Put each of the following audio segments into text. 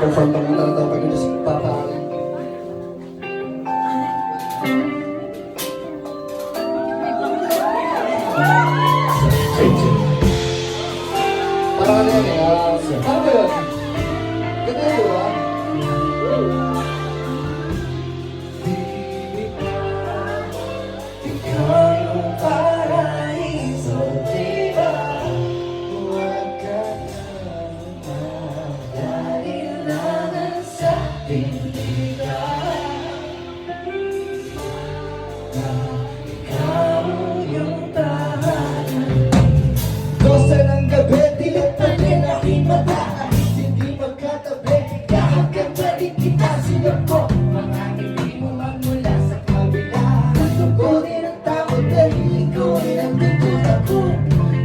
Perform pa naman daw pag ito si Papa. Parang ano yan eh, ano ba yun? Ganda yun, diba? Ikaw yung paraiso, diba? Huwag ka na dahil lang sa tindigan. Ikaw yung tahanan. 12 ng gabi, dilat pa rin aking mata. Kahit hindi magkatabi, kahagad pa rin kita sinako. Mga hindi mo magmula sa kabila. Tugunin ang takot dahil ikaw ay nandun ako.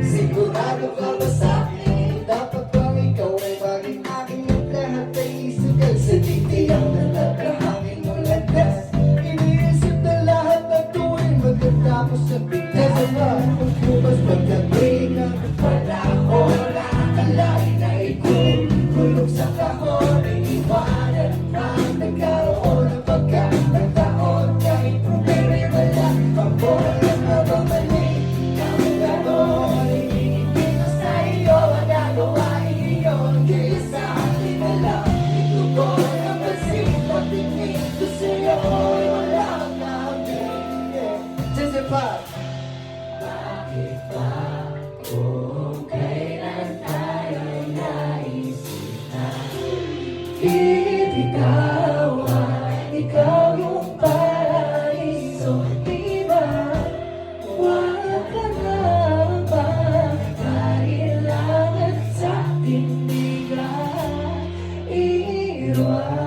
Sigurado ka ba sa'kin? Dapat bang ikaw ay maging aking at lahat ay isugal sa titiyang natatrahangin mo landas. Iniisip na lahat ng tuwing magkatapos sa biglas. Magbukas pagdating ng wala ko na akalain na ikulog sa kahon. Iiwanan ang nagkaroon ng pagkakataon. Kahit problema wala, pambola na ba mali? Ang gano'n, hindi na sa iyo ang nagawa iyon. Kaya sa akin na lang, ito ko ang masin. Patingin ko sa'yo, wala nang tingin. Josepha! Bakit ba kung kailan tayo naisip na ikaw yung paraiso, diba? Huwag ka na ba kailangan sa tindigan? Iwan